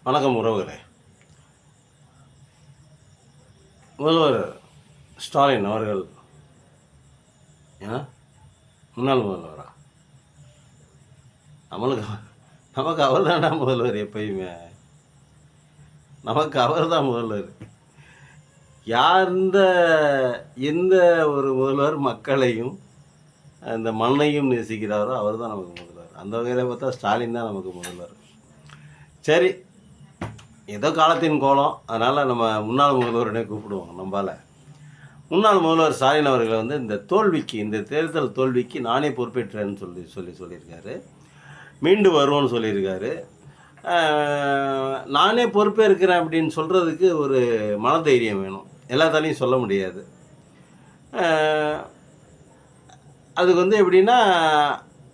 வணக்கம் உறவுகளே. முதல்வர் ஸ்டாலின் அவர்கள் ஏன்னா முன்னாள் முதல்வரா? நமக்கு அவர் தான்டா முதல்வர். எப்பயுமே நமக்கு அவர் தான் முதல்வர். எந்த ஒரு முதல்வர் மக்களையும் அந்த மண்ணையும் நேசிக்கிறாரோ அவர் தான் நமக்கு முதல்வர். அந்த வகையில் பார்த்தா ஸ்டாலின் தான் நமக்கு முதல்வர். சரி, ஏதோ காலத்தின் கோலம், அதனால் நம்ம முன்னாள் முதல்வருடனே கூப்பிடுவோம். முன்னாள் முதல்வர் ஸ்டாலின் அவர்கள் இந்த தேர்தல் தோல்விக்கு நானே பொறுப்பேற்றேன்னு சொல்லியிருக்காரு. மீண்டு வருவோன்னு சொல்லியிருக்காரு. நானே பொறுப்பேற்கிறேன் அப்படின்னு சொல்கிறதுக்கு ஒரு மனதைரியம் வேணும். எல்லாத்தாலையும் சொல்ல முடியாது. அதுக்கு எப்படின்னா,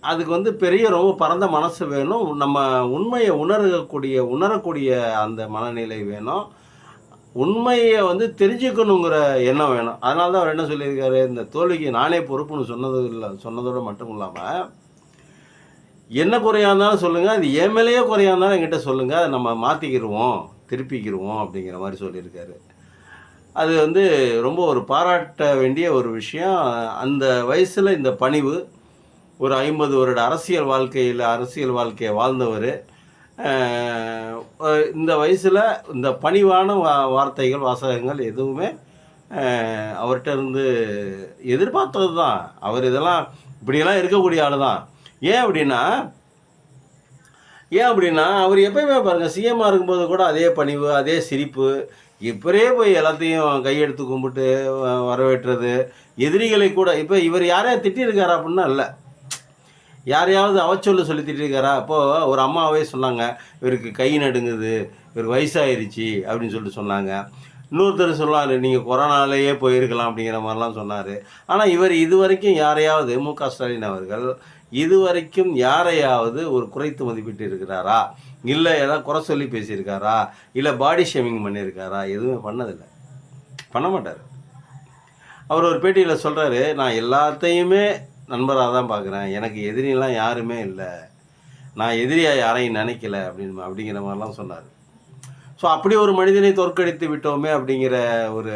அதுக்கு பெரிய ரொம்ப பரந்த மனசு வேணும். நம்ம உண்மையை உணரக்கூடிய அந்த மனநிலை வேணும். உண்மையை தெரிஞ்சுக்கணுங்கிற எண்ணம் வேணும். அதனால தான் அவர் என்ன சொல்லியிருக்காரு, இந்த தோல்விக்கு நானே பொறுப்புன்னு சொன்னதோடு மட்டும் இல்லாமல், என்ன குறையாக இருந்தாலும் சொல்லுங்கள், அது என் மேலேயே குறையாக இருந்தாலும் என்கிட்ட சொல்லுங்கள், அதை நம்ம மாற்றிக்கிடுவோம், திருப்பிக்கிடுவோம் அப்படிங்கிற மாதிரி சொல்லியிருக்காரு. அது ரொம்ப ஒரு பாராட்ட வேண்டிய ஒரு விஷயம். அந்த வயசில் இந்த பணிவு, ஒரு 50 வருட அரசியல் வாழ்க்கையை வாழ்ந்தவர், இந்த வயசில் இந்த பணிவான வாசகங்கள் எதுவுமே அவர்கிட்ட இருந்து எதிர்பார்த்தது தான். அவர் இப்படியெல்லாம் இருக்கக்கூடிய ஆள் தான். ஏன் அப்படின்னா அவர் எப்பயுமே பாருங்கள், சிஎம்மாக இருக்கும்போது கூட அதே பணிவு, அதே சிரிப்பு. இப்போயே போய் எல்லாத்தையும் கையெடுத்து கும்பிட்டு வரவேற்றது, எதிரிகளை கூட. இப்போ இவர் யாரையா திட்டிருக்காரா அப்படின்னா இல்லை, யாரையாவது சொல்லி திட்டிருக்காரா? அப்போது ஒரு அம்மாவே சொன்னாங்க, இவருக்கு கை நடுங்குது, இவருக்கு வயசாயிருச்சு அப்படின்னு சொன்னாங்க. இன்னொருத்தர் சொன்னார், நீங்கள் கொரோனாலேயே போயிருக்கலாம் அப்படிங்கிற மாதிரிலாம் சொன்னார். ஆனால் இவர் இதுவரைக்கும் யாரையாவது, மு.க. ஸ்டாலின் அவர்கள் இதுவரைக்கும் யாரையாவது ஒரு குறைத்து மதிப்பிட்டு இருக்கிறாரா? இல்லை ஏதாவது குறை சொல்லி பேசியிருக்காரா? இல்லை பாடி ஷேமிங் பண்ணியிருக்காரா? எதுவுமே பண்ண மாட்டார். அவர் ஒரு பேட்டியில் சொல்கிறாரு, நான் எல்லாத்தையுமே நண்பராக தான் பார்க்குறேன், எனக்கு எதிரிலாம் யாருமே இல்லை, நான் எதிரியாக யாரையும் நினைக்கல அப்படிங்கிற மாதிரிலாம் சொன்னார். ஸோ அப்படி ஒரு மனிதனை தோற்கடித்து விட்டோமே அப்படிங்கிற ஒரு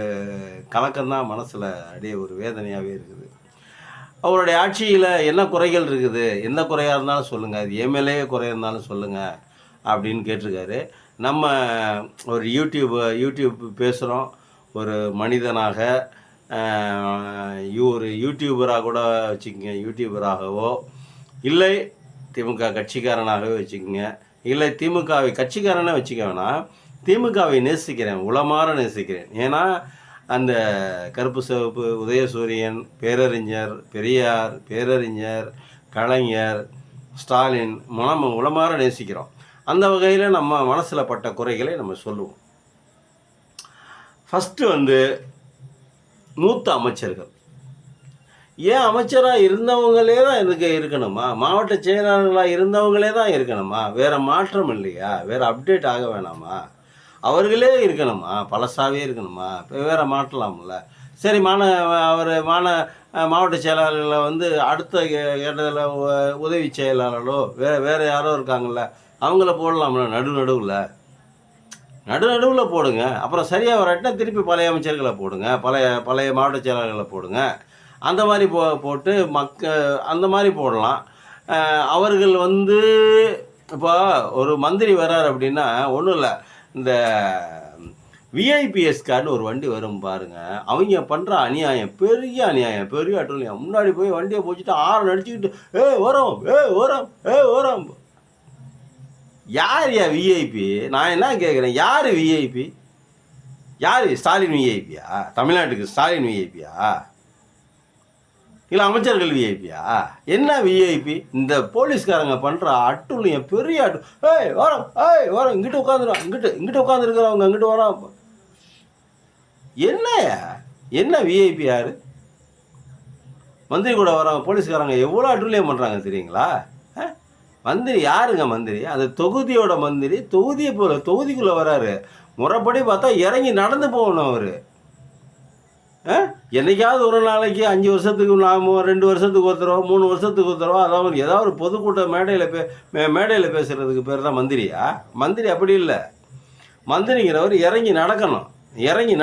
கலக்கம்தான் மனசில் அப்படியே ஒரு வேதனையாகவே இருக்குது. அவருடைய ஆட்சியில் என்ன குறைகள் இருக்குது, எந்த குறையாக இருந்தாலும் சொல்லுங்கள், அது எம்எல்ஏ குறையாக இருந்தாலும் சொல்லுங்கள் அப்படின்னு கேட்டிருக்காரு. நம்ம ஒரு யூடியூப் பேசுகிறோம், ஒரு மனிதனாக, ஒரு யூடியூபராக கூட வச்சுக்கோங்க, யூடியூபராகவோ இல்லை திமுக கட்சிக்காரனாகவே வச்சுக்கோங்க, இல்லை திமுகவை கட்சிக்காரனே வச்சுக்க வேணாம், திமுகவை நேசிக்கிறேன், உளமாற நேசிக்கிறேன். ஏன்னா அந்த கருப்பு சிவப்பு, உதயசூரியன், பேரறிஞர் பெரியார், பேரறிஞர் கலைஞர், ஸ்டாலின் நம்ம உளமாற நேசிக்கிறோம். அந்த வகையில் நம்ம மனசில் பட்ட குறைகளை நம்ம சொல்லுவோம். ஃபஸ்ட்டு மூத்த அமைச்சர்கள், ஏன் அமைச்சராக இருந்தவங்களே தான் எனக்கு இருக்கணுமா? மாவட்ட செயலாளர்களாக இருந்தவங்களே தான் இருக்கணுமா? வேறு மாற்றம் இல்லையா? வேறு அப்டேட் ஆக வேணாமா? அவர்களே இருக்கணுமா? பழசாவே இருக்கணுமா? இப்போ வேறு மாற்றலாம்ல. சரி, மாவட்ட செயலாளர்களை அடுத்த கேட்டதில் உதவி செயலாளரோ வேறு யாரோ இருக்காங்கள்ல, அவங்கள போடலாம்ல. நடுவில் போடுங்க. அப்புறம் சரியாக வரட்டினா திருப்பி பழைய அமைச்சர்களை போடுங்க, பழைய மாவட்ட செயலாளர்களை போடுங்க. அந்த மாதிரி போட்டு அந்த மாதிரி போடலாம். அவர்கள் இப்போ ஒரு மந்திரி வர்றார் அப்படின்னா ஒன்றும் இல்லை, இந்த விஐபிஎஸ் கார்டுன்னு ஒரு வண்டி வரும் பாருங்கள், அவங்க பண்ணுற அநியாயம், பெரிய அட்டூழியம். முன்னாடி போய் வண்டியை போச்சுட்டு ஆறு அடிச்சுக்கிட்டு ஓரம். யார் விஐபி? நான் என்ன கேட்குறேன், யார் விஐபி? யார்? ஸ்டாலின் விஐபியா? தமிழ்நாட்டுக்கு ஸ்டாலின் விஐபியா? இல்லை அமைச்சர்கள் விஐபியா? என்ன விஐபி? இந்த போலீஸ்காரங்க பண்ணுற அட்டூழியம், பெரிய வரோம் இங்கிட்டு உட்காந்துரும், இங்கிட்டு உட்காந்துருக்குறவங்க அங்கிட்டு வரோம். என்ன விஐபி யார்? மந்திரி கூட வரவங்க போலீஸ்காரங்க எவ்வளோ அட்டூழியம் பண்ணுறாங்க தெரியுங்களா? மந்திரி யாருங்க? மந்திரி அந்த தொகுதியோட மந்திரி, தொகுதிக்குள்ளே வராரு. முறைப்படி பார்த்தா இறங்கி நடந்து போகணும் அவர். என்னைக்காவது ஒரு நாளைக்கு 5 வருஷத்துக்கு 2 வருஷத்துக்கு ஒருத்தரவோ 3 வருஷத்துக்கு ஒருத்தரவோ ஏதாவது ஒரு பொதுக்கூட்ட மேடையில் பேசுகிறதுக்கு பேர் தான் மந்திரியா? மந்திரி அப்படி இல்லை. மந்திரிங்கிறவர் இறங்கி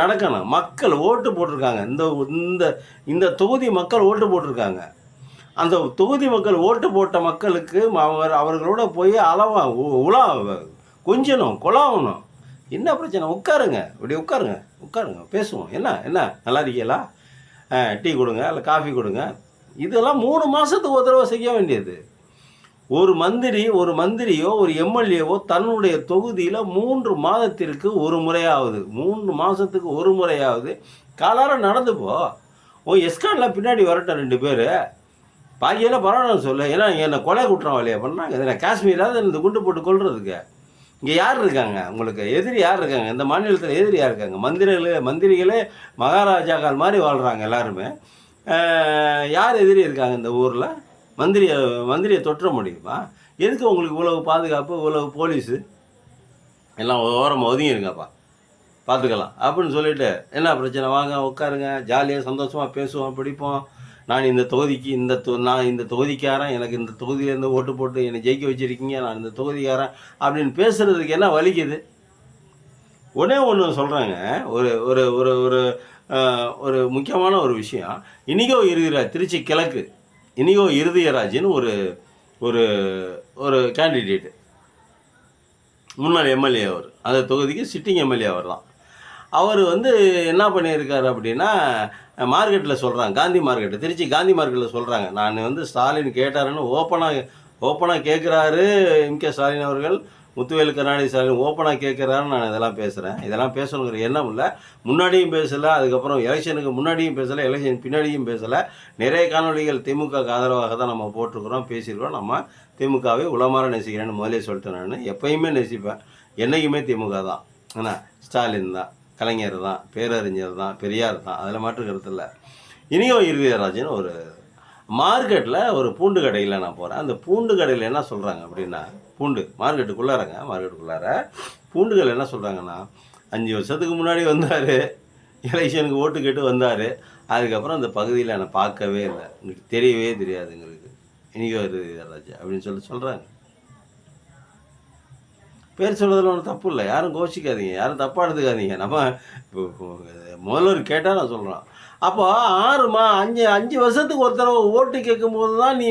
நடக்கணும். மக்கள் ஓட்டு போட்டிருக்காங்க. இந்த இந்த இந்த தொகுதி மக்கள் ஓட்டு போட்டிருக்காங்க. அந்த தொகுதி மக்கள் ஓட்டு போட்ட மக்களுக்கு அவர்களோட போய் உலா கொஞ்சணும், கொலாவணும். என்ன பிரச்சனை? உட்காருங்க, இப்படி உட்காருங்க, பேசுவோம். என்ன நல்லா இருக்கீங்களா, டீ கொடுங்க, இல்லை காஃபி கொடுங்க. இதெல்லாம் 3 மாதத்துக்கு ஒரு தடவை செய்ய வேண்டியது. ஒரு மந்திரியோ ஒரு எம்எல்ஏவோ தன்னுடைய தொகுதியில் 3 மாதத்திற்கு ஒரு முறையாவது 3 மாதத்துக்கு ஒரு முறையாவது காலார நடந்து எஸ்கான்லாம் பின்னாடி வரட்டும் 2 பேர். பாக்கியெல்லாம் பரவாயில்ல சொல்லு. ஏன்னா என்னை கொலை குற்றவாளியாக பண்ணாங்க. இதை நான் காஷ்மீராவது இந்த குண்டு போட்டு கொள்றதுக்கு. இங்கே யார் இருக்காங்க? உங்களுக்கு எதிரி யார் இருக்காங்க? இந்த மாநிலத்தில் எதிரி யார் இருக்காங்க? மந்திரிகளே மகாராஜாக்கள் மாதிரி வாழ்கிறாங்க எல்லாருமே. யார் எதிரி இருக்காங்க இந்த ஊரில்? மந்திரியை தொற்ற முடியுமா? எதுக்கு உங்களுக்கு இவ்வளவு பாதுகாப்பு, இவ்வளவு போலீஸு? எல்லாம் ஓரமாக ஒதுங்கி இருங்கப்பா, பார்த்துக்கலாம் அப்படின்னு சொல்லிட்டு, என்ன பிரச்சனை, வாங்க உட்காருங்க, ஜாலியாக சந்தோஷமாக பேசுவோம், பிடிப்போம். நான் இந்த தொகுதிக்கு நான் இந்த தொகுதிக்காரன், எனக்கு இந்த தொகுதியிலேருந்து ஓட்டு போட்டு என்னை ஜெயிக்க வச்சுருக்கீங்க, நான் இந்த தொகுதிக்காரன் அப்படின்னு பேசுகிறதுக்கு என்ன வலிக்குது? ஒன்று சொல்கிறாங்க. ஒரு ஒரு ஒரு ஒரு ஒரு முக்கியமான ஒரு விஷயம். இனிகோ இறுதிராஜ், திருச்சி கிழக்கு இனிகோ இறுதியராஜின்னு ஒரு ஒரு ஒரு கேண்டிடேட்டு, முன்னாள் எம்எல்ஏ. அவர் அந்த தொகுதிக்கு சிட்டிங் எம்எல்ஏ அவர் தான். அவர் என்ன பண்ணியிருக்காரு அப்படின்னா, மார்க்கெட்டில் சொல்கிறாங்க, காந்தி மார்க்கெட்டு, திருச்சி காந்தி மார்க்கெட்டில் சொல்கிறாங்க, நான் ஸ்டாலின் கேட்டாருன்னு ஓப்பனாக கேட்குறாரு எம்கே ஸ்டாலின் அவர்கள். முத்துவேல் கருணாநிதி ஸ்டாலின் ஓப்பனாக கேட்குறாருன்னு நான் இதெல்லாம் பேசுகிறேன். இதெல்லாம் பேசணுங்கிற எண்ணம் இல்லை. முன்னாடியும் பேசலை, அதுக்கப்புறம் எலெக்ஷனுக்கு முன்னாடியும் பேசலை, எலெக்ஷன் பின்னாடியும் பேசலை. நிறைய காணொலிகள் திமுகவுக்கு ஆதரவாக தான் நம்ம போட்டிருக்கிறோம், பேசியிருக்கிறோம். நம்ம திமுகவை உளமாற நேசிக்கிறேன்னு முதலே சொல்லிட்டேன். நான் எப்பயுமே நேசிப்பேன், என்றைக்குமே திமுக தான். ஏன்னா ஸ்டாலின் தான், கலைஞர் தான், பேரறிஞர் தான், பெரியார் தான், அதில் மாற்று கருத்து இல்லை. இனியோ இறுதியராஜன் ஒரு மார்க்கெட்டில் ஒரு பூண்டு கடையில் நான் போகிறேன். அந்த பூண்டு கடையில் என்ன சொல்கிறாங்க அப்படின்னா, மார்க்கெட்டுக்குள்ளார பூண்டுகள் என்ன சொல்கிறாங்கன்னா, 5 வருஷத்துக்கு முன்னாடி வந்தார், எலெக்ஷனுக்கு ஓட்டு கேட்டு வந்தார், அதுக்கப்புறம் அந்த பகுதியில் என்னை பார்க்கவே இல்லை, உங்களுக்கு தெரியவே தெரியாது எங்களுக்கு, இனிகோ இறுதியராஜ் அப்படின்னு சொல்கிறாங்க. பேர் சொல்கிறதுல ஒன்றும் தப்பு இல்லை, யாரும் கோச்சிக்காதீங்க, யாரும் தப்பாக எடுத்துக்காதீங்க. நம்ம இப்போ முதல்வர் கேட்டால் நான் சொல்கிறோம். அப்போ 5 வருஷத்துக்கு ஒரு தடவை ஓட்டு கேட்கும்போது தான் நீ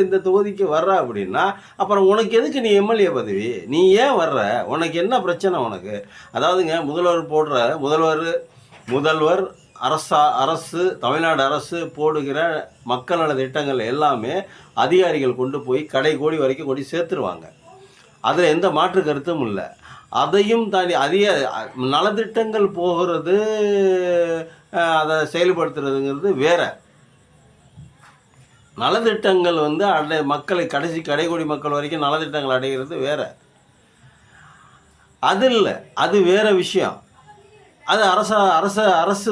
இந்த தொகுதிக்கு வர்ற அப்படின்னா, அப்புறம் உனக்கு எதுக்கு நீ எம்எல்ஏ பதவி? நீ ஏன் வர்ற? உனக்கு என்ன பிரச்சனை உனக்கு? அதாவதுங்க, முதல்வர் அரசு தமிழ்நாடு அரசு போடுகிற மக்கள் நல திட்டங்கள் எல்லாமே அதிகாரிகள் கொண்டு போய் கடை கோடி வரைக்கும் கொண்டு சேர்த்துருவாங்க. அதில் எந்த மாற்று கருத்தும் இல்லை. அதையும் தாண்டி அதிக நலத்திட்டங்கள் போகிறது, அதை செயல்படுத்துறதுங்கிறது வேற. நலத்திட்டங்கள் மக்களை கடைக்கோடி மக்கள் வரைக்கும் நலத்திட்டங்கள் அடைகிறது வேற. அது இல்லை, அது வேற விஷயம். அது அரசு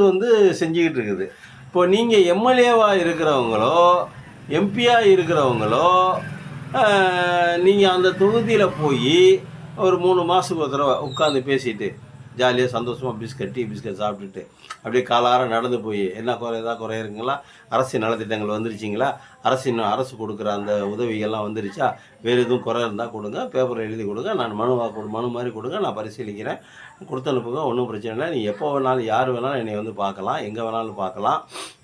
செஞ்சுக்கிட்டு இருக்குது. இப்போ நீங்கள் எம்எல்ஏவாக இருக்கிறவங்களோ எம்பியாக இருக்கிறவங்களோ நீங்கள் அந்த தொகுதியில் போய் ஒரு 3 மாதத்துக்கு ஒரு தடவை உட்காந்து பேசிட்டு ஜாலியாக சந்தோஷமாக பிஸ்கட் சாப்பிட்டுட்டு அப்படியே காலார நடந்து போய், என்ன குறை இருக்குங்களா, அரசு நலத்திட்டங்கள் வந்துருச்சிங்களா, அரசு கொடுக்குற அந்த உதவிகள்லாம் வந்துருச்சா, வேறு எதுவும் குறை இருந்தால் கொடுங்க, பேப்பரில் எழுதி கொடுங்க, நான் மனு மாதிரி கொடுங்க, நான் பரிசீலிக்கிறேன், கொடுத்து அனுப்புங்க, ஒன்றும் பிரச்சனை இல்லை. நீ எப்போ வேணாலும் யார் வேணாலும் என்னை பார்க்கலாம், எங்கே வேணாலும் பார்க்கலாம்.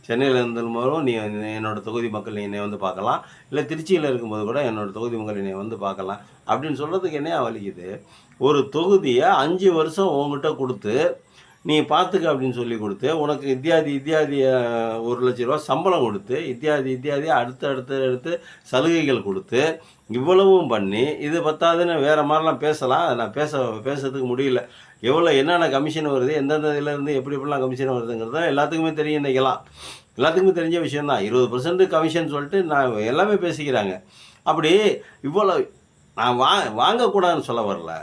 சென்னையில் இருந்தாலும் நீ என்னோடய தொகுதி மக்கள் என்னை பார்க்கலாம், இல்லை திருச்சியில் இருக்கும்போது கூட என்னோடய தொகுதி மக்கள் என்னை பார்க்கலாம் அப்படின்னு சொல்கிறதுக்கு என்னையா வலிக்குது? ஒரு தொகுதியை 5 வருஷம் உங்ககிட்ட கொடுத்து நீ பார்த்துக்க அப்படின்னு சொல்லி கொடுத்து, உனக்கு இத்தியாதி 1 லட்ச ரூபா சம்பளம் கொடுத்து, இத்தியாதி அடுத்து சலுகைகள் கொடுத்து, இவ்வளவும் பண்ணி, இது பத்தாதுன்னு வேறு மாதிரிலாம் பேசலாம். அதை நான் பேசுறதுக்கு முடியல. என்னென்ன கமிஷன் வருது, எந்தெந்த இதுலேருந்து எப்படிலாம் கமிஷன் வருதுங்கிறத எல்லாத்துக்குமே தெரியும். இன்றைக்கெல்லாம் எல்லாத்துக்குமே தெரிஞ்ச விஷயந்தான். 20% கமிஷன் சொல்லிட்டு நான் எல்லாமே பேசிக்கிறாங்க. அப்படி இவ்வளோ நான் வாங்கக்கூடாதுன்னு சொல்ல வரல.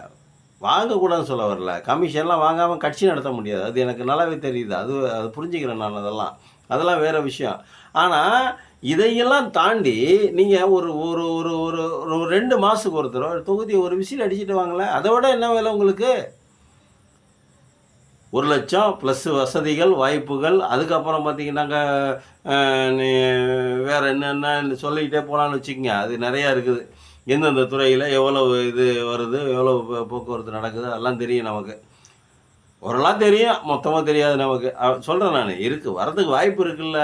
கமிஷன்லாம் வாங்காமல் கட்சி நடத்த முடியாது, அது எனக்கு நல்லாவே தெரியுது. அது புரிஞ்சுக்கிறேன் நான். அதெல்லாம் வேறு விஷயம். ஆனால் இதையெல்லாம் தாண்டி நீங்கள் ஒரு ஒரு ஒரு ஒரு 2 மாதத்துக்கு ஒருத்தர் தொகுதியை ஒரு விசில் அடிச்சுட்டு வாங்கல, அதை விட என்ன வேலை உங்களுக்கு? 1 லட்சம் ப்ளஸ் வசதிகள் வாய்ப்புகள், அதுக்கப்புறம் பார்த்தீங்கன்னாங்க வேறு என்னென்ன சொல்லிக்கிட்டே போகலான்னு வச்சுக்கோங்க. அது நிறையா இருக்குது. எந்தெந்த துறையில் எவ்வளவு இது வருது, எவ்வளோ போக்குவரத்து நடக்குது, அதெல்லாம் தெரியும் நமக்கு. ஓரளவு தெரியும், மொத்தமாக தெரியாது நமக்கு. சொல்கிறேன் நான், இருக்குது, வரதுக்கு வாய்ப்பு இருக்குல்ல.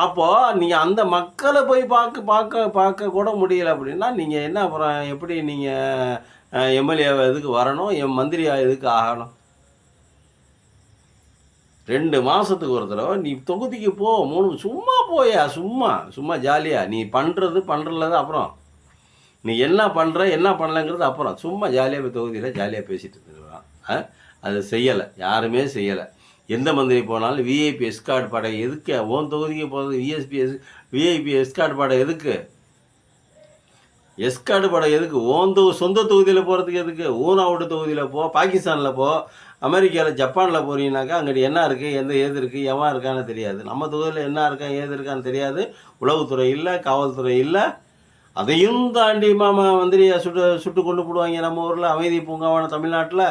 அப்போது நீங்கள் அந்த மக்களை போய் பார்க்க கூட முடியலை அப்படின்னா, நீங்கள் என்ன அப்புறம் எப்படி நீங்கள் எம்எல்ஏ எதுக்கு வரணும், என் மந்திரியா எதுக்கு ஆகணும்? 2 மாதத்துக்கு ஒரு தடவை நீ தொகுதிக்கு போ, 3 சும்மா போயா, சும்மா சும்மா ஜாலியாக நீ பண்ணுறது அப்புறம். நீ என்ன பண்ணுற என்ன பண்ணலங்கிறது அப்புறம். சும்மா ஜாலியாக போய் தொகுதியில் ஜாலியாக பேசிட்டு இருந்துருவான். அது செய்யலை, யாருமே செய்யலை. எந்த மந்திரி போனாலும் விஐபி எஸ்கார்டு படை எதுக்கு? ஓன் தொகுதிக்கு போகிறது விஐபி எஸ்கார்டு படை எதுக்கு? எஸ்கார்டு படை எதுக்கு? சொந்த தொகுதியில் போகிறதுக்கு எதுக்கு? ஊனாவுட்டு தொகுதியில் போ, பாகிஸ்தானில் போ, அமெரிக்காவில் ஜப்பானில் போகிறீங்கனாக்கா அங்கிட்டு என்ன இருக்குது, ஏது இருக்குது, எவன் இருக்கான்னு தெரியாது. நம்ம தொகுதியில் என்ன இருக்கா ஏது இருக்கான்னு தெரியாது. உளவுத்துறை இல்லை, காவல்துறை இல்லை. அதையும் தாண்டி மந்திரியை சுட்டு கொண்டு போடுவாங்க நம்ம ஊரில், அமைதி பூங்காவான தமிழ்நாட்டில்.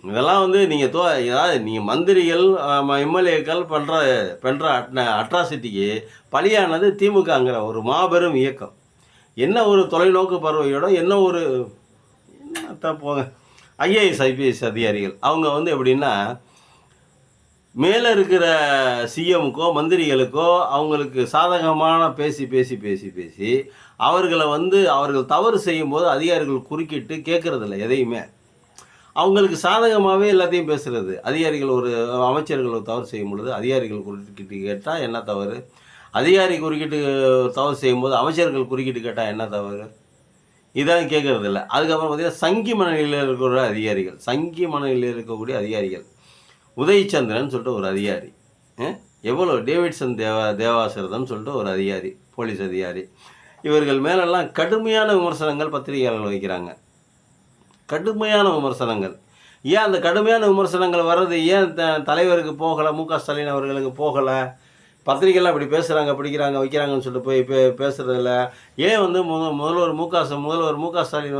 இதெல்லாம் நீங்கள் மந்திரிகள் எம்எல்ஏக்கள் பண்ணுற அட்ராசிட்டிக்கு பலியானது திமுகங்கிற ஒரு மாபெரும் இயக்கம். என்ன ஒரு தொலைநோக்கு பார்வையோட, என்ன ஒரு போங்க ஐஏஎஸ் ஐபிஎஸ் அதிகாரிகள் அவங்க எப்படின்னா, மேலே இருக்கிற சிஎம்க்கோ மந்திரிகளுக்கோ அவங்களுக்கு சாதகமான பேசி அவர்களை அவர்கள் தவறு செய்யும்போது அதிகாரிகள் குறுக்கிட்டு கேட்குறதில்ல எதையுமே. அவங்களுக்கு சாதகமாகவே எல்லாத்தையும் பேசுகிறது. ஒரு அமைச்சர்கள் தவறு செய்யும் பொழுது அதிகாரிகள் குறுக்கிட்டு கேட்டால் என்ன தவறு? அதிகாரி குறுக்கிட்டு தவறு செய்யும்போது அமைச்சர்கள் குறுக்கிட்டு கேட்டால் என்ன தவறு? இதான் கேட்கறது இல்லை. அதுக்கப்புறம் பார்த்தீங்கன்னா சங்கி மனநிலையில் இருக்கக்கூடிய அதிகாரிகள் உதயச்சந்திரன் சொல்லிட்டு ஒரு அதிகாரி, எவ்வளோ டேவிட்சன் தேவாசிரதன் சொல்லிட்டு ஒரு அதிகாரி, போலீஸ் அதிகாரி, இவர்கள் மேலெல்லாம் கடுமையான விமர்சனங்கள் பத்திரிகையாளர்கள் வைக்கிறாங்க. கடுமையான விமர்சனங்கள். ஏன் அந்த கடுமையான விமர்சனங்கள் வர்றது? ஏன் தலைவருக்கு போகலை, மு.க. ஸ்டாலின் அவர்களுக்கு போகலை? பத்திரிகைலாம் அப்படி பேசுகிறாங்க, பிடிக்கிறாங்க, வைக்கிறாங்கன்னு சொல்லிட்டு போய் பேசுகிறதில்ல. ஏன் முதல்வர் மு.க. ஸ்டாலின்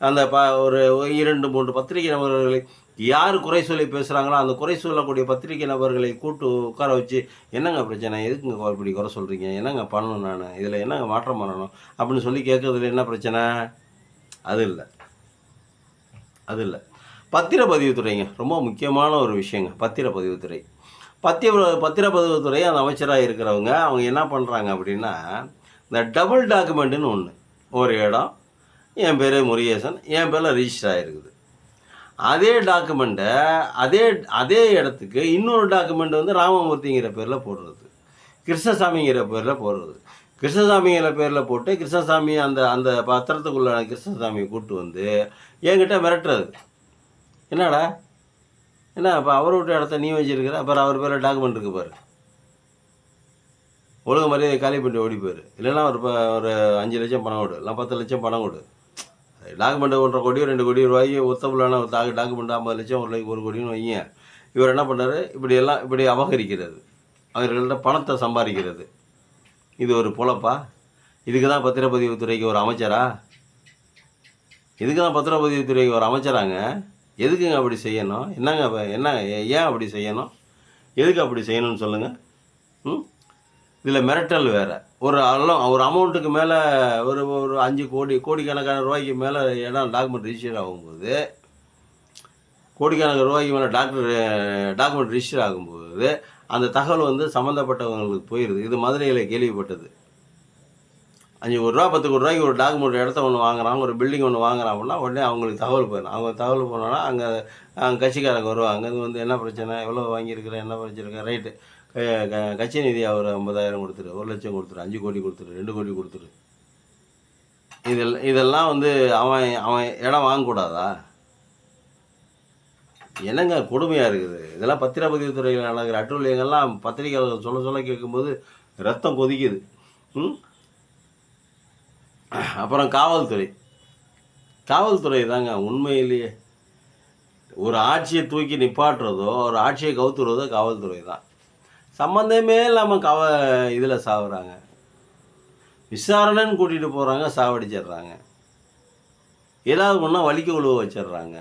அந்த ஒரு 2-3 பத்திரிகை நபர்களை யார் குறை சொல்லி பேசுகிறாங்களோ அந்த குறை சொல்லக்கூடிய பத்திரிகை நபர்களை உட்கார வச்சு, என்னங்க பிரச்சனை, எதுக்குங்க இப்படி குறை சொல்கிறீங்க, என்னங்க பண்ணணும், நான் இதில் என்னங்க மாற்றம் பண்ணணும் அப்படின்னு சொல்லி கேட்குறதுல என்ன பிரச்சனை? அது இல்லை. பத்திரப்பதிவுத்துறைங்க ரொம்ப முக்கியமான ஒரு விஷயங்க. பத்திரப்பதிவுத்துறை அந்த அமைச்சராக இருக்கிறவங்க அவங்க என்ன பண்ணுறாங்க அப்படின்னா, இந்த டபுள் டாக்குமெண்ட்டுன்னு ஒன்று, ஒரு இடம் என் பேர் முருகேசன், என் பேரில் ரிஜிஸ்டர் ஆகிருக்குது. அதே டாக்குமெண்ட்டை அதே இடத்துக்கு இன்னொரு டாக்குமெண்ட் ராமமூர்த்திங்கிற பேரில் போடுறது, கிருஷ்ணசாமிங்கிற பேரில் போடுறது. கிருஷ்ணசாமிங்கிற பேரில் போட்டு கிருஷ்ணசாமி அந்த பத்திரத்துக்குள்ளான கிருஷ்ணசாமியை கூப்பிட்டு என்கிட்ட மிரட்டுறது. என்னடா என்ன அப்போ அவரை விட்டு இடத்த நீ வச்சுருக்கிற, அப்புறம் அவர் பேரில் டாக்குமெண்ட் இருக்குது பாரு, ஒழுங்கு மரியாதை காலி பண்ணிட்டு ஓடி போயிரு, இல்லைன்னா ஒரு 5 லட்சம் பணம் கொடு, இல்லை 10 லட்சம் பணம் கொடு. டாக்குமெண்ட் 1.5 கோடி 2 கோடி ரூபாய்க்கு ஒத்தபுள்ளான டாக்குமெண்ட் 50 லட்சம் 1 கோடின்னு வைங்க. இவர் என்ன பண்ணார், இப்படி அபகரிக்கிறது, அவர்கள்ட்ட பணத்தை சம்பாதிக்கிறது. இது ஒரு பொழப்பா? இதுக்கு தான் பத்திரப்பதிவுத்துறைக்கு ஒரு அமைச்சரா? அமைச்சராங்க? எதுக்குங்க அப்படி செய்யணும்? ஏன் அப்படி செய்யணும்? எதுக்கு அப்படி செய்யணும்னு சொல்லுங்கள். இதில் மிரட்டல் வேறு. ஒரு அமௌண்ட்டுக்கு மேலே ஒரு 5 கோடிக்கணக்கான ரூபாய்க்கு மேலே இடம் டாக்குமெண்ட் ரிஜிஸ்டர் ஆகும்போது, கோடிக்கணக்கான ரூபாய்க்கு மேலே டாக்குமெண்ட் ரிஜிஸ்டர் ஆகும்போது அந்த தகவல் சம்மந்தப்பட்டவங்களுக்கு போயிடுது. இது மதுரையில் கேள்விப்பட்டது. 5 கோடி ரூபா 10 கோடி ரூபாய்க்கு ஒரு டாக்குமெண்ட் இடத்த ஒன்று வாங்குறாங்க, ஒரு பில்டிங் ஒன்று வாங்குறாங்க அப்படின்னா உடனே அவங்களுக்கு தகவல் போயிடும். அவங்க தகவல் போனோன்னா அங்கே கட்சிக்காரங்க வருவாங்க. அங்கே என்ன பிரச்சனை, எவ்வளோ வாங்கியிருக்கிறேன், என்ன பிரச்சனை, ரைட்டு, கட்சி நிதி அவர் 50,000 கொடுத்துரு, 1 லட்சம் கொடுத்துரு, 5 கோடி கொடுத்துரு, 2 கோடி கொடுத்துரு. இதெல்லாம் அவன் இடம் வாங்கக்கூடாதா? என்னங்க கொடுமையாக இருக்குது இதெல்லாம். பத்திரப்பதிவுத்துறையில் நடக்கிற அட்டுழியங்கள்லாம் பத்திரிகையாளர்கள் சொல்ல கேட்கும்போது ரத்தம் கொதிக்குது. அப்புறம் காவல்துறை தாங்க உண்மையிலேயே ஒரு ஆட்சியை தூக்கி நிப்பாட்டுறதோ ஒரு ஆட்சியை கவுத்துறதோ காவல்துறை தான். சம்மந்தமே இல்லாமல் இதில் சாவுறாங்க, விசாரணைன்னு கூட்டிகிட்டு போகிறாங்க, சாவடிச்சிடுறாங்க, ஏதாவது ஒன்றா வலிக்க உழுவ வச்சிடுறாங்க.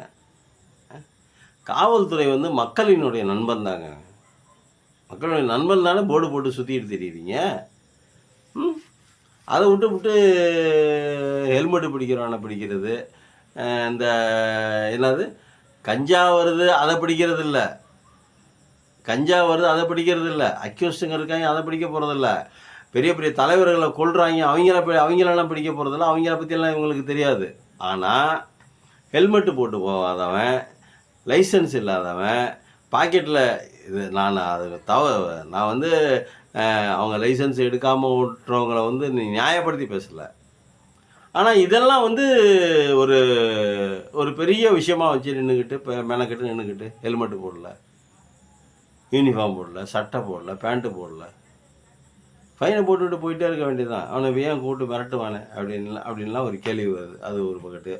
காவல்துறை மக்களினுடைய நண்பன் தாங்க. மக்களுடைய நண்பன் தானே போர்டு போட்டு சுற்றிட்டு தெரியுறீங்க. அதை விட்டு ஹெல்மெட்டு பிடிக்கிறது, இந்த என்னது கஞ்சா வருது அதை பிடிக்கிறது இல்லை, கஞ்சா வருது அதை பிடிக்கிறது இல்லை, அக்யூஸ்டுங்க இருக்காங்க அதை பிடிக்க போகிறதில்ல, பெரிய பெரிய தலைவர்களை கொள்றாங்க அவங்களெல்லாம் பிடிக்க போகிறதில்ல, அவங்கள பற்றியெல்லாம் இவங்களுக்கு தெரியாது. ஆனால் ஹெல்மெட்டு போட்டு போகாதவன், லைசன்ஸ் இல்லாதவன், பாக்கெட்டில் இது நான் வந்து அவங்க லைசன்ஸ் எடுக்காமல் ஓட்டுறவங்கள வந்து நீ நியாயப்படுத்தி பேசலை. ஆனால் இதெல்லாம் வந்து ஒரு ஒரு பெரிய விஷயமா வச்சு நின்றுக்கிட்டு இப்போ மெனக்கிட்டு நின்றுக்கிட்டு ஹெல்மெட்டு போடல, யூனிஃபார்ம் போடல, சட்டை போடல, பேண்ட்டு போடல, ஃபைனை போட்டுவிட்டு போயிட்டே இருக்க வேண்டியதுதான். அவனை ஏன் கூப்பிட்டு மிரட்டுவானே அப்படின்லாம் ஒரு கேள்வி வருது. அது ஒரு பக்கத்து.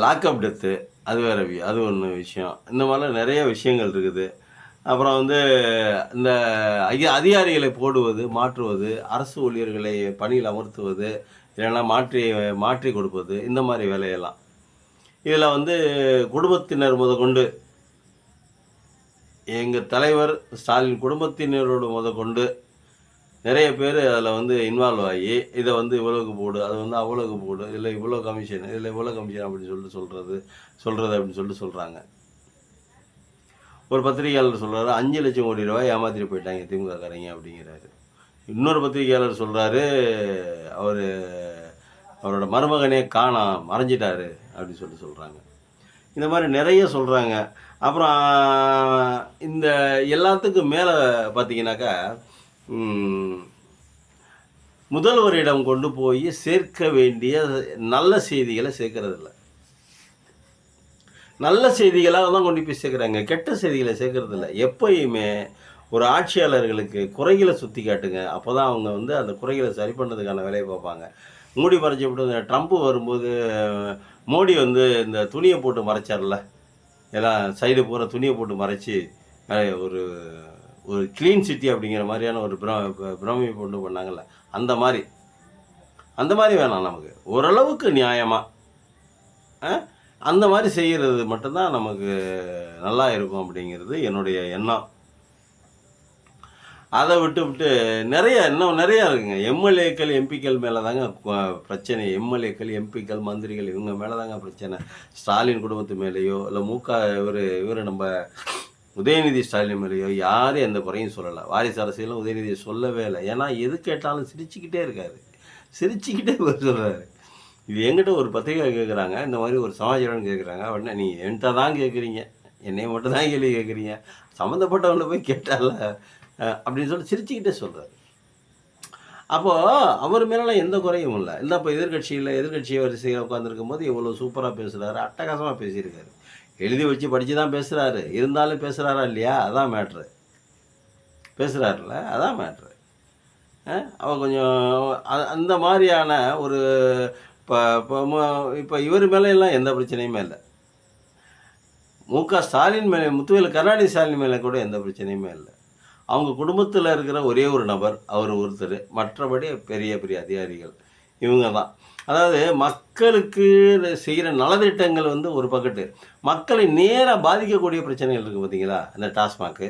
லாக்அப் டெத்து அது வேறு, அது ஒன்று விஷயம். இந்த மாதிரிலாம் நிறைய விஷயங்கள் இருக்குது. அப்புறம் வந்து இந்த அதிகாரிகளை போடுவது, மாற்றுவது, அரசு ஊழியர்களை பணியில் அமர்த்துவது, இல்லைன்னா மாற்றி கொடுப்பது, இந்த மாதிரி வேலையெல்லாம். இதில் வந்து குடும்பத்தினர் முதற்கொண்டு, எங்கள் தலைவர் ஸ்டாலின் குடும்பத்தினரோடு முதற்கொண்டு நிறைய பேர் அதில் வந்து இன்வால்வ் ஆகி இதை வந்து இவ்வளோக்கு போடு, அது வந்து அவ்வளோக்கு போடு, இல்லை இவ்வளோ கமிஷன், இதில் இவ்வளோ கமிஷன் அப்படின்னு சொல்கிறது அப்படின்னு சொல்கிறாங்க. ஒரு பத்திரிகையாளர் சொல்கிறாரு 5 லட்சம் கோடி ரூபாய் ஏமாற்றிட்டு போயிட்டாங்க திமுககாரங்க அப்படிங்கிறாரு. இன்னொரு பத்திரிகையாளர் சொல்கிறாரு அவரோட மருமகனே மறைஞ்சிட்டாரு அப்படின்னு சொல்கிறாங்க. இந்த மாதிரி நிறைய சொல்கிறாங்க. அப்புறம் இந்த எல்லாத்துக்கும் மேலே பார்த்தீங்கன்னாக்கா முதல்வரிடம் கொண்டு போய் சேர்க்க வேண்டிய நல்ல செய்திகளை சேர்க்கறதில்ல. நல்ல செய்திகளாக தான் கொண்டு போய் சேர்க்குறாங்க, கெட்ட செய்திகளை சேர்க்கறதில்ல. எப்பயுமே ஒரு ஆட்சியாளர்களுக்கு குறைகளை சுற்றி காட்டுங்க, அப்போ தான் அவங்க வந்து அந்த குறைகளை சரி பண்ணுறதுக்கான வேலையை பார்ப்பாங்க. மூடி மறைச்சி விட்டு ட்ரம்ப்பு வரும்போது மோடி வந்து இந்த துணியை போட்டு மறைச்சார்ல, எல்லாம் சைடு பூரா துணியை போட்டு மறைச்சி ஒரு ஒரு க்ளீன் சிட்டி அப்படிங்கிற மாதிரியான ஒரு பிரமிப்பு கொண்டு பண்ணாங்கல்ல, அந்த மாதிரி வேணாம் நமக்கு. ஓரளவுக்கு நியாயமாக அந்த மாதிரி செய்கிறது மட்டும்தான் நமக்கு நல்லா இருக்கும் அப்படிங்கிறது என்னுடைய எண்ணம். அதை விட்டு இன்னும் நிறையா இருக்குங்க. எம்எல்ஏக்கள் எம்பிக்கள் மேலே தாங்க பிரச்சனை. எம்எல்ஏக்கள் எம்பிக்கள் மந்திரிகள் இவங்க மேலே தாங்க பிரச்சனை. ஸ்டாலின் குடும்பத்து மேலேயோ இல்லை இவர் நம்ம உதயநிதி ஸ்டாலின் மேலேயோ யாரும் எந்த குறையும் சொல்லலை. வாரிசு அரசியலும் உதயநிதியை சொல்லவே இல்லை. ஏன்னா எது கேட்டாலும் சிரிச்சுக்கிட்டே இருக்காரு, சிரிச்சுக்கிட்டே சொல்கிறாரு. இது என்கிட்ட ஒரு பத்திரிகை கேட்குறாங்க, இந்த மாதிரி ஒரு சமாச்சாரம்னு கேட்குறாங்க. உடனே நீ என்கிட்ட தான் கேட்குறீங்க, என்னை மட்டும் தான் கேள்வி கேட்குறீங்க, சம்மந்தப்பட்டவங்களை போய் கேட்டால அப்படின்னு சொல்லி சிரிச்சுக்கிட்டே சொல்கிறார். அப்போது அவர் மேலாம் எந்த குறையும் இல்லை. இல்லை இப்போ எதிர்கட்சி வரிசையில் உட்காந்துருக்கும் போது எவ்வளோ சூப்பராக பேசுகிறாரு, அட்டகாசமாக பேசியிருக்காரு. எழுதி வச்சு படித்து தான் பேசுகிறாரு, இருந்தாலும் பேசுகிறாரா இல்லையா, அதான் மேட்ரு. பேசுகிறாருல்ல, அதான் மேட்ரு. அவன் கொஞ்சம் அந்த மாதிரியான ஒரு இப்போ இவர் மேலாம் எந்த பிரச்சனையுமே இல்லை. ஸ்டாலின் மேலே, முத்துவேலு கருணாநிதி ஸ்டாலின் மேலே கூட எந்த பிரச்சனையுமே இல்லை. அவங்க குடும்பத்தில் இருக்கிற ஒரே ஒரு நபர் அவர் ஒருத்தர், மற்றபடி பெரிய பெரிய அதிகாரிகள் இவங்க தான். அதாவது மக்களுக்கு செய்கிற நலத்திட்டங்கள் வந்து ஒரு பக்கத்து, மக்களை நேராக பாதிக்கக்கூடிய பிரச்சனைகள் இருக்குது பார்த்தீங்களா, இந்த டாஸ்மாக்கு,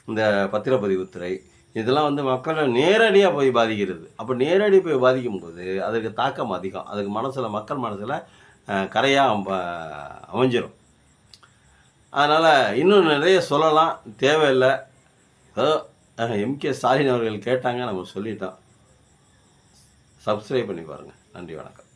இந்த பத்திரப்பதிவுத்துறை, இதெல்லாம் வந்து மக்களை நேரடியாக போய் பாதிக்கிறது. அப்போ நேரடியாக போய் பாதிக்கும்போது அதுக்கு தாக்கம் அதிகம், அதுக்கு மக்கள் மனசில் கரையாக அமைஞ்சிடும். அதனால் இன்னும் நிறைய சொல்லலாம், தேவையில்லை. எம்கே ஸ்டாலின் அவர்கள் கேட்டாங்க, நம்ம சொல்லிட்டோம். சப்ஸ்கிரைப் பண்ணி பாருங்கள். நன்றி, வணக்கம்.